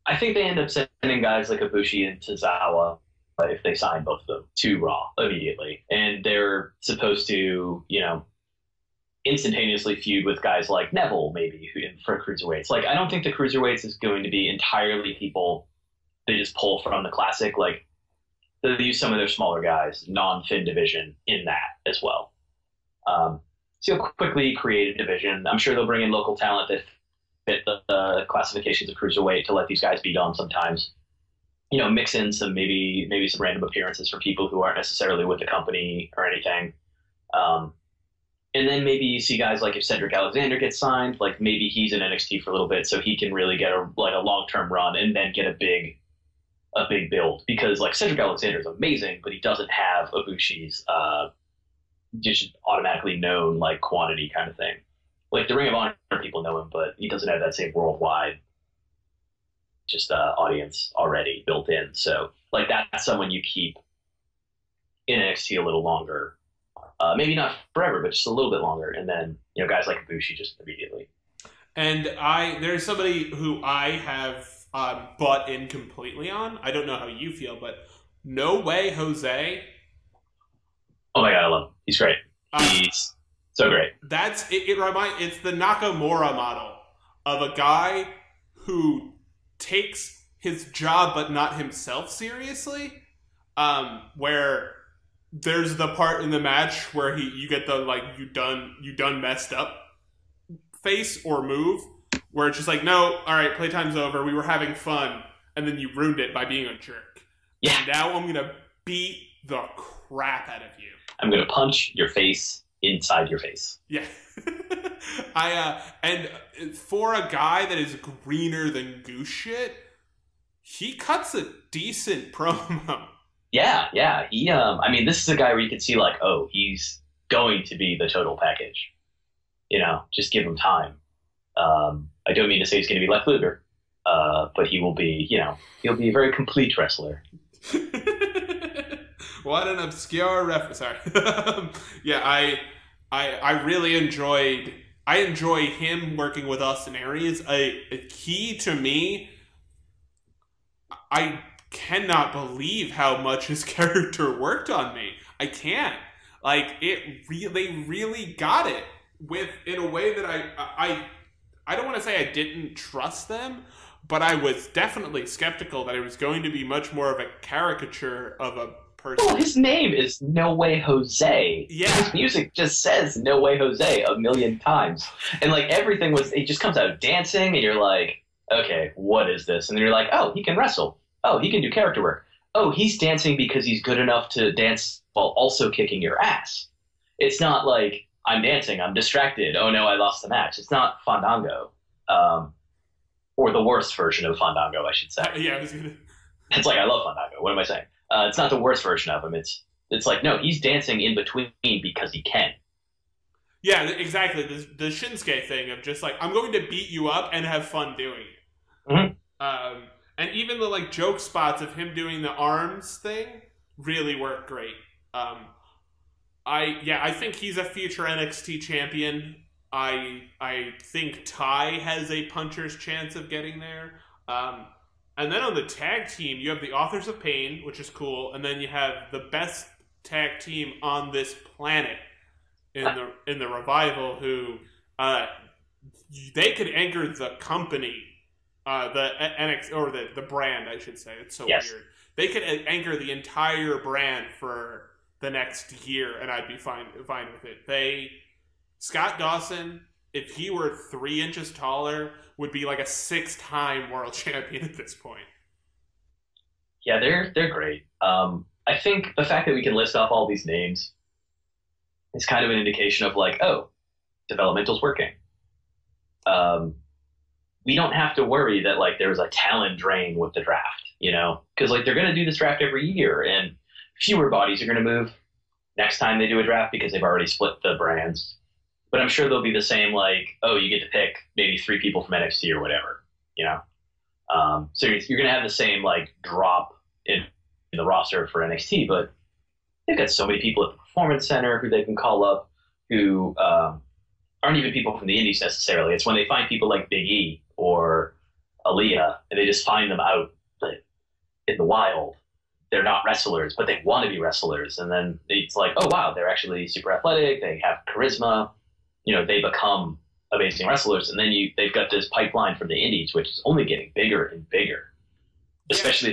I think they end up sending guys like Ibushi and Tozawa, if they sign both of them, to Raw immediately. And they're supposed to, you know, instantaneously feud with guys like Neville, maybe, for Cruiserweights. Like, I don't think the Cruiserweights is going to be entirely people they just pull from the Classic. Like, they'll use some of their smaller guys, non-Finn division, in that as well. So you'll quickly create a division. I'm sure they'll bring in local talent that fit the classifications of Cruiserweight to let these guys beat on sometimes. You know, mix in some maybe some random appearances for people who aren't necessarily with the company or anything. And then maybe you see guys like if Cedric Alexander gets signed, like maybe he's in NXT for a little bit so he can really get a long-term run and then get a big build. Because like Cedric Alexander is amazing, but he doesn't have Ibushi's just automatically known like quantity kind of thing. Like the Ring of Honor people know him, but he doesn't have that same worldwide just audience already built in. So like that's someone you keep in NXT a little longer. Maybe not forever, but just a little bit longer. And then, you know, guys like Ibushi just immediately. And there's somebody who I have bought in completely on. I don't know how you feel, but No Way Jose. Oh my God, I love him. He's great. He's so great. It's the Nakamura model of a guy who takes his job but not himself seriously. Where there's the part in the match where you get the like you done messed up face or move where it's just like, no, all right, playtime's over, we were having fun, and then you ruined it by being a jerk. Yeah. And now I'm gonna beat the crap out of you. I'm gonna punch your face inside your face. Yeah. And for a guy that is greener than goose shit, he cuts a decent promo. Yeah. He, I mean, this is a guy where you can see like, oh, he's going to be the total package. You know, just give him time. I don't mean to say he's going to be Lex Luger, but he will be, you know, he'll be a very complete wrestler. What an obscure reference. Sorry. Yeah, I really enjoy him working with Austin Aries. He, to me, I cannot believe how much his character worked on me. I can't. Like, they really got it in a way that I don't want to say I didn't trust them, but I was definitely skeptical that it was going to be much more of a caricature of a person. Well, his name is No Way Jose. Yeah. His music just says No Way Jose a million times. And, like, everything it just comes out dancing, and you're like, okay, what is this? And then you're like, oh, he can wrestle. Oh, he can do character work. Oh, he's dancing because he's good enough to dance while also kicking your ass. It's not like, I'm dancing, I'm distracted, oh no, I lost the match. It's not Fandango. Or the worst version of Fandango, I should say. Yeah, I was gonna... It's like, I love Fandango. What am I saying? It's not the worst version of him. It's like, no, he's dancing in between because he can. Yeah, exactly. The Shinsuke thing of just like, I'm going to beat you up and have fun doing it. Mm-hmm. And even the like joke spots of him doing the arms thing really work great. I think he's a future NXT champion. I think Ty has a puncher's chance of getting there. And then on the tag team, you have the Authors of Pain, which is cool, and then you have the best tag team on this planet in the Revival, who they could anchor the company, the NXT, or the brand, I should say. It's so weird. They could anchor the entire brand for the next year, and I'd be fine with it. Scott Dawson, if he were 3 inches taller, would be like a 6-time world champion at this point. Yeah, they're great. I think the fact that we can list off all these names is kind of an indication of like, oh, developmental's working. We don't have to worry that like there's a talent drain with the draft, you know, because like they're going to do this draft every year, and fewer bodies are going to move next time they do a draft because they've already split the brands. But I'm sure they'll be the same, like, oh, you get to pick maybe 3 people from NXT or whatever, you know? So you're going to have the same, like, drop in the roster for NXT, but they've got so many people at the Performance Center who they can call up who aren't even people from the indies necessarily. It's when they find people like Big E or Aaliyah, and they just find them out like, in the wild. They're not wrestlers, but they want to be wrestlers. And then it's like, oh, wow, they're actually super athletic. They have charisma. You know, they become amazing wrestlers, and then they've got this pipeline from the indies, which is only getting bigger and bigger. Especially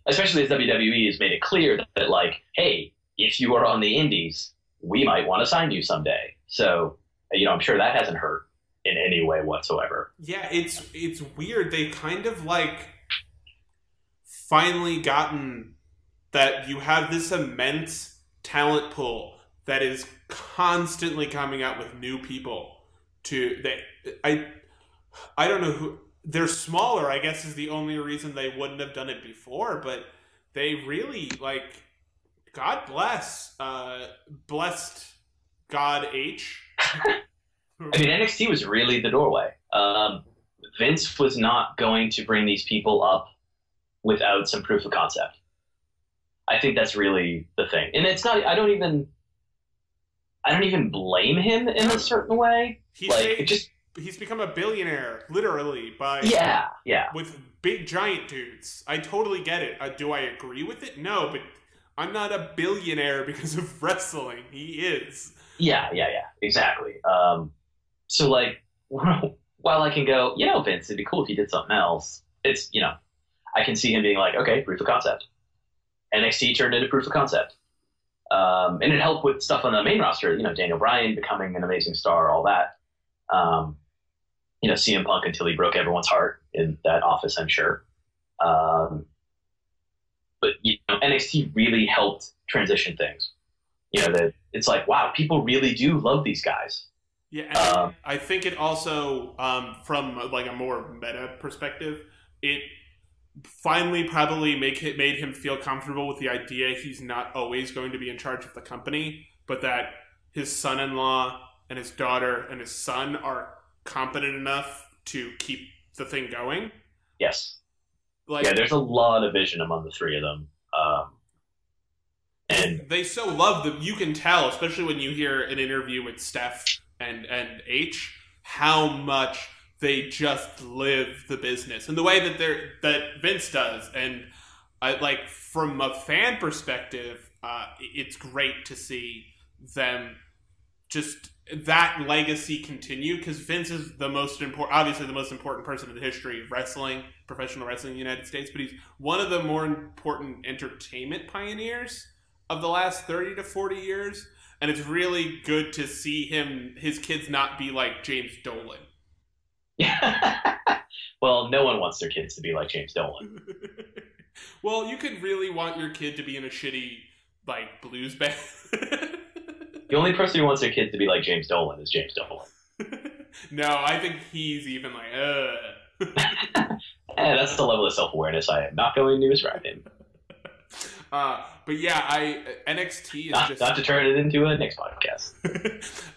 as WWE has made it clear that like, hey, if you are on the indies, we might want to sign you someday. So, you know, I'm sure that hasn't hurt in any way whatsoever. Yeah, it's weird. They kind of like finally gotten that you have this immense talent pool that is constantly coming out with new people I don't know who. They're smaller, I guess, is the only reason they wouldn't have done it before, but they really, like, God blessed God H. I mean, NXT was really the doorway. Vince was not going to bring these people up without some proof of concept. I think that's really the thing. And it's not, I don't even blame him in a certain way. He's become a billionaire, literally, with big giant dudes. I totally get it. Do I agree with it? No, but I'm not a billionaire because of wrestling. He is. Yeah, exactly. So like, while I can go, you know, Vince, it'd be cool if you did something else. It's, you know, I can see him being like, okay, proof of concept. NXT turned into proof of concept. And it helped with stuff on the main roster, you know, Daniel Bryan becoming an amazing star, all that. You know, CM Punk until he broke everyone's heart in that office, I'm sure. But, you know, NXT really helped transition things. You know, that it's like, wow, people really do love these guys. Yeah, and I think it also, from like a more meta perspective, it finally probably made him feel comfortable with the idea he's not always going to be in charge of the company, but that his son-in-law and his daughter and his son are competent enough to keep the thing going. Yes. Like, yeah, there's a lot of vision among the three of them. And they so love them. You can tell, especially when you hear an interview with Steph and H, how much they just live the business in the way that Vince does. And like from a fan perspective, it's great to see them just that legacy continue, because Vince is obviously the most important person in the history of wrestling, professional wrestling in the United States, but he's one of the more important entertainment pioneers of the last 30 to 40 years. And it's really good to see his kids not be like James Dolan. Yeah. Well, no one wants their kids to be like James Dolan. Well, you could really want your kid to be in a shitty, like, blues band. The only person who wants their kid to be like James Dolan is James Dolan. No, I think he's even like, That's the level of self-awareness I am not going to ascribe him. But yeah, NXT is not to turn it into a next podcast.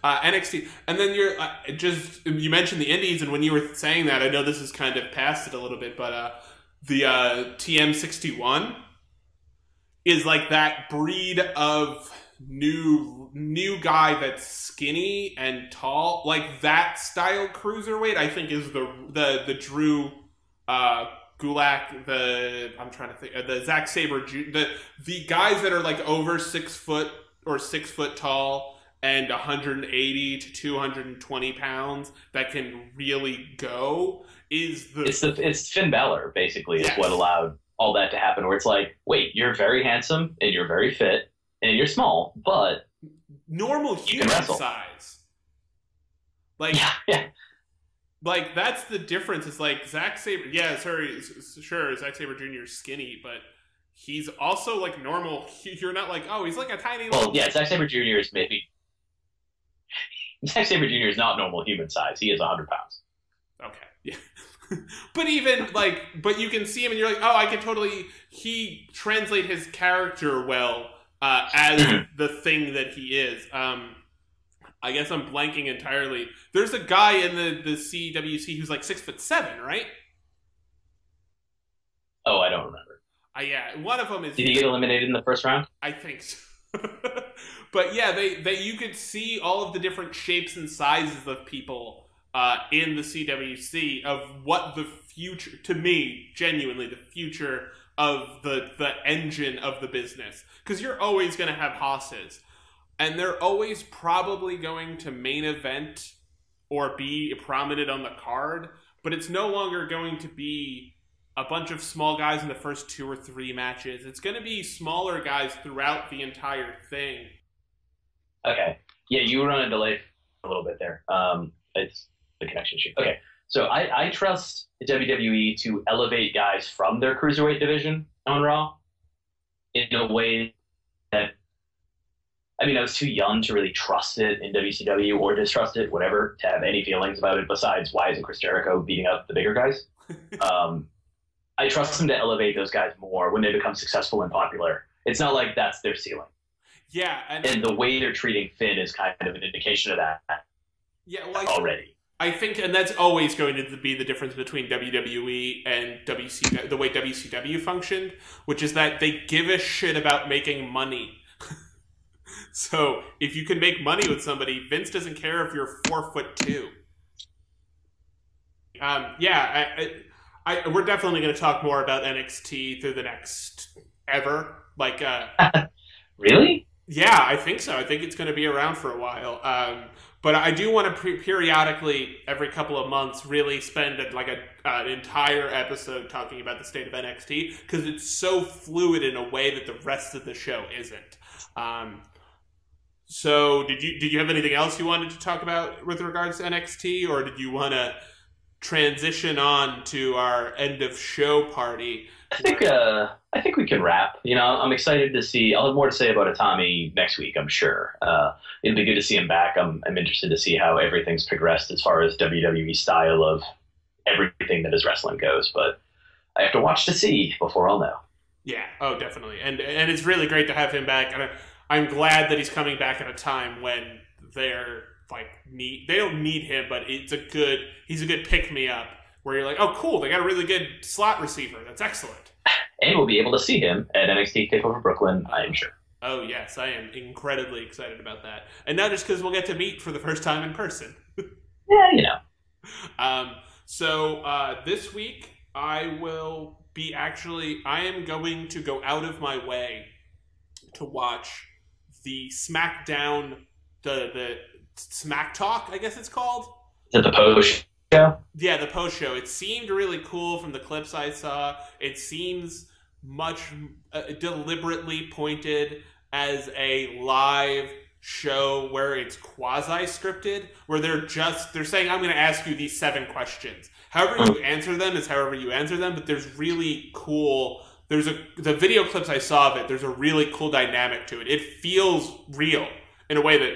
NXT, and then you mentioned the Indies, and when you were saying that, I know this is kind of past it a little bit, but the TM61 is like that breed of new guy that's skinny and tall, like that style cruiserweight. I think is the Drew Gulak, the Zack Sabre, the guys that are like over 6 foot or 6 foot tall and 180 to 220 pounds that can really go it's Finn Balor basically is what allowed all that to happen, where it's like, wait, you're very handsome and you're very fit and you're small, but normal human size. Like, yeah. Like, that's the difference. It's like Zack Sabre, sure, Zack Sabre Jr. is skinny, but he's also like normal. You're not like, oh, he's like a tiny little... Well, yeah, Zack Sabre Jr. is maybe... Zack Sabre Jr. is not normal human size. He is 100 pounds. Okay, yeah. But even, like, but you can see him and you're like, oh, I can totally... He translate his character well as the thing that he is. I guess I'm blanking entirely. There's a guy in the CWC who's like 6'7", right? Oh, I don't remember. Yeah, one of them is. Did he get eliminated in the first round? I think so. But yeah, they you could see all of the different shapes and sizes of people in the CWC of what the future, to me, genuinely the future of the engine of the business, because you're always going to have hosses. And they're always probably going to main event or be prominent on the card, but it's no longer going to be a bunch of small guys in the first 2 or 3 matches. It's going to be smaller guys throughout the entire thing. Okay. Yeah, you were on a delay a little bit there. It's the connection issue. Okay. So I trust the WWE to elevate guys from their cruiserweight division on Raw in a way that, I mean, I was too young to really trust it in WCW or distrust it, whatever, to have any feelings about it besides why isn't Chris Jericho beating up the bigger guys. I trust them to elevate those guys more when they become successful and popular. It's not like that's their ceiling. Yeah. And the way they're treating Finn is kind of an indication of that already. I think, and that's always going to be the difference between WWE and WCW, the way WCW functioned, which is that they give a shit about making money. So if you can make money with somebody, Vince doesn't care if you're 4'2". We're definitely going to talk more about NXT through the next ever. Like, really? Yeah, I think so. I think it's going to be around for a while. But I do want to periodically, every couple of months, really spend an entire episode talking about the state of NXT, because it's so fluid in a way that the rest of the show isn't. So did you have anything else you wanted to talk about with regards to NXT, or did you want to transition on to our end of show party? I think we can wrap. You know, I'm excited to see. I'll have more to say about Itami next week, I'm sure. It'll be good to see him back. I'm interested to see how everything's progressed as far as WWE style of everything that is wrestling goes. But I have to watch to see before I'll know. Yeah. Oh, definitely. And it's really great to have him back. And I'm glad that he's coming back at a time when they're like they don't need him, but he's a good pick me up. Where you're like, oh, cool, they got a really good slot receiver. That's excellent. And we'll be able to see him at NXT TakeOver Brooklyn, I am sure. Oh, yes, I am incredibly excited about that. And not just because we'll get to meet for the first time in person. Yeah, you know. So this week, I will I am going to go out of my way to watch the SmackDown, the Smack Talk, I guess it's called. Is it the post show? Yeah, the post show. It seemed really cool from the clips I saw. It seems much deliberately pointed as a live show where it's quasi-scripted, where they're saying, I'm going to ask you these 7 questions. However you answer them is however you answer them, but there's really cool... the video clips I saw of it, there's a really cool dynamic to it. It feels real in a way that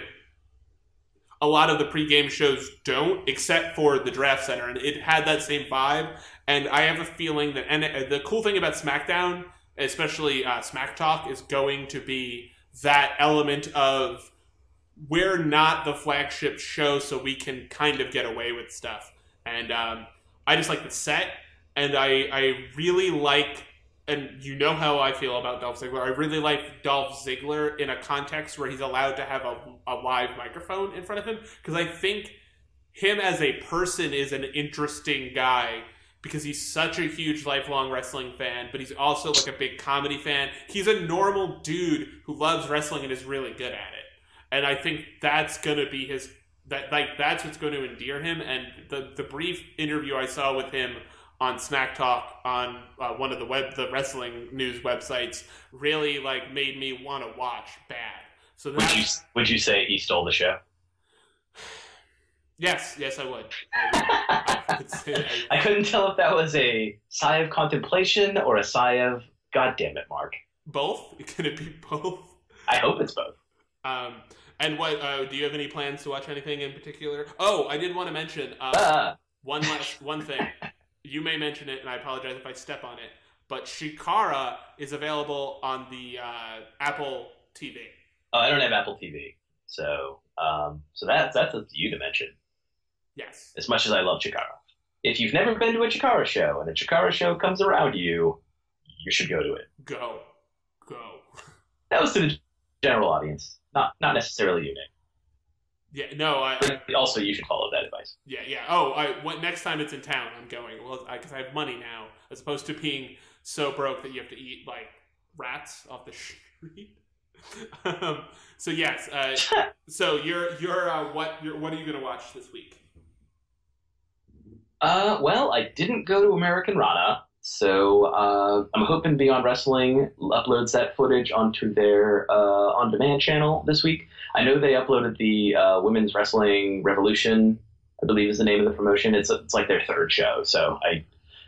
a lot of the pregame shows don't, except for the Draft Center, and it had that same vibe. And I have a feeling that, and the cool thing about SmackDown, especially Smack Talk, is going to be that element of we're not the flagship show, so we can kind of get away with stuff. And I just like the set, and I really like, and you know how I feel about Dolph Ziggler, I really like Dolph Ziggler in a context where he's allowed to have a live microphone in front of him, because I think him as a person is an interesting guy, because he's such a huge lifelong wrestling fan, but he's also like a big comedy fan. He's a normal dude who loves wrestling and is really good at it. And I think that's going to be that's what's going to endear him. And the brief interview I saw with him on Smack Talk on one of the wrestling news websites really like made me want to watch bad. So would you say he stole the show? Yes, I would. I couldn't tell if that was a sigh of contemplation or a sigh of God damn it, Mark. Both? Can it be both? I hope it's both. And what do you have any plans to watch anything in particular? Oh, I did want to mention one thing. You may mention it, and I apologize if I step on it. But Shikara is available on the Apple TV. Oh, I don't have Apple TV, so that's up to you to mention. Yes. As much as I love Chikara. If you've never been to a Chikara show and a Chikara show comes around you should go to it. Go. That was to the general audience, not necessarily you, Nick. Yeah, no, also, you should follow that advice. Yeah. Oh, next time it's in town, I'm going. Well, because I have money now, as opposed to being so broke that you have to eat like rats off the street. So yes. So what are you going to watch this week? Well, I didn't go to American Rana, so I'm hoping Beyond Wrestling uploads that footage onto their on-demand channel this week. I know they uploaded the Women's Wrestling Revolution, I believe is the name of the promotion. It's like their 3rd show, so I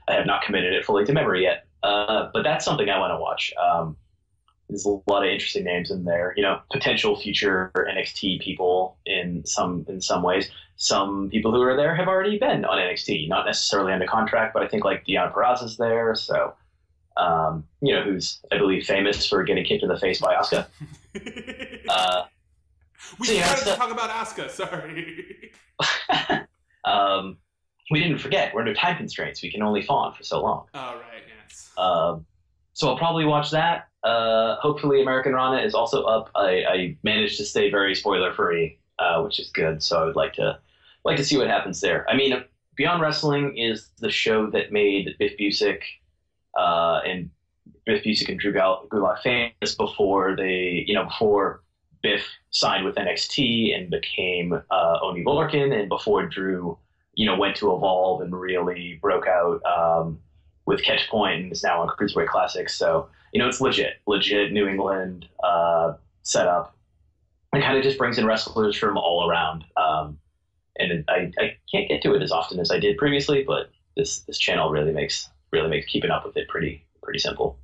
have not committed it fully to memory yet. But that's something I want to watch. There's a lot of interesting names in there. Potential future NXT people in some ways. Some people who are there have already been on NXT, not necessarily under contract, but I think like Deonna Purrazzo's there. So, who's I believe famous for getting kicked in the face by Asuka. We started to talk about Asuka. Sorry. We didn't forget. We're under time constraints. We can only fawn for so long. Oh, right. Yes. So I'll probably watch that. Hopefully American Rana is also up. I managed to stay very spoiler free, which is good. So I would like to see what happens there. I mean, Beyond Wrestling is the show that made Biff Busick and Drew Gulak famous before before Biff signed with NXT and became Oney Lorcan, and before Drew went to Evolve and really broke out with Catchpoint and is now on Cruiserweight Classics. So it's legit New England setup. It kind of just brings in wrestlers from all around. And I can't get to it as often as I did previously, but this channel really makes keeping up with it pretty simple.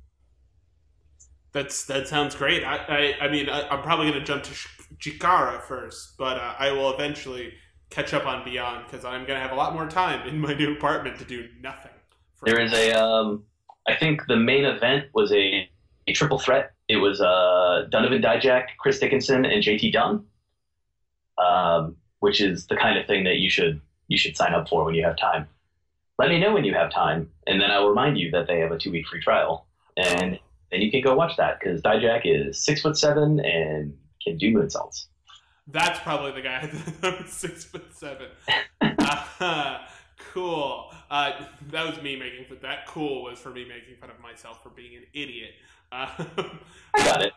That sounds great. I mean, I'm probably going to jump to Chikara first, but I will eventually catch up on Beyond, because I'm going to have a lot more time in my new apartment to do nothing. There is I think the main event was a triple threat. It was Donovan Dijak, Chris Dickinson, and JT Dunn, which is the kind of thing that you should sign up for when you have time. Let me know when you have time, and then I will remind you that they have a 2-week free trial, and then you can go watch that, because Dijak is 6'7" and can do moonsaults. That's probably the guy that was 6'7". Cool. That was me making fun. That cool was for me making fun of myself for being an idiot. I got it.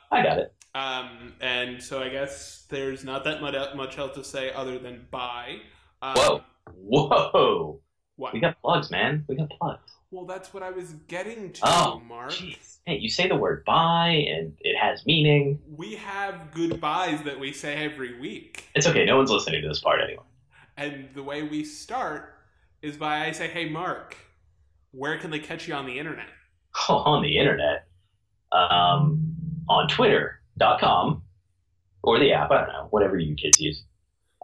And so I guess there's not that much else to say other than bye. Whoa. What? We got plugs, man. We got plugs. Well, that's what I was getting to, Mark. Geez. Hey, you say the word bye, and it has meaning. We have goodbyes that we say every week. It's okay. No one's listening to this part anyway. And the way we start is by I say, hey, Mark, where can they catch you on the internet? Oh, on the internet. On Twitter.com or the app. I don't know. Whatever you kids use.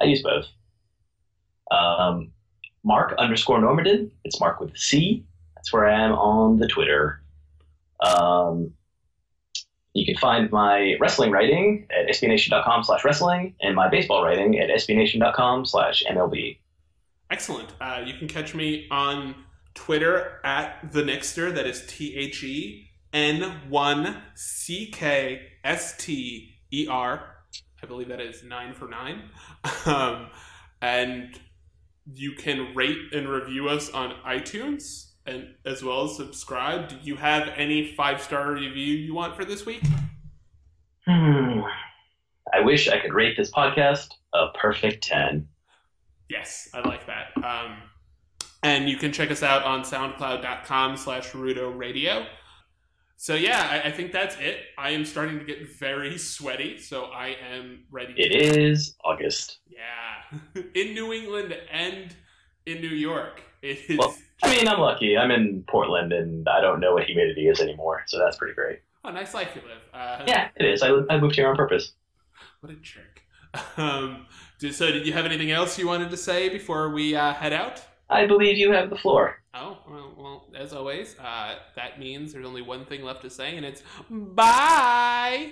I use both. Marc_Normandin. It's Mark with a C. That's where I am on the Twitter. You can find my wrestling writing at sbnation.com/wrestling and my baseball writing at sbnation.com/MLB. Excellent. You can catch me on Twitter at the Nixter. That is THEN1CKSTER. I believe that is 9 for 9. And you can rate and review us on iTunes, and as well as subscribe. Do you have any 5-star review you want for this week? I wish I could rate this podcast a perfect 10. Yes, I like that. And you can check us out on soundcloud.com/Rudo Radio. So yeah, I think that's it. I am starting to get very sweaty, so I am ready. It is August. Yeah. In New England and in New York. It is. Well, I mean, I'm lucky. I'm in Portland, and I don't know what humidity is anymore, so that's pretty great. Oh, nice life you live. Yeah, it is. I moved here on purpose. What a jerk. So did you have anything else you wanted to say before we head out? I believe you have the floor. Oh, well, as always, that means there's only one thing left to say, and it's bye!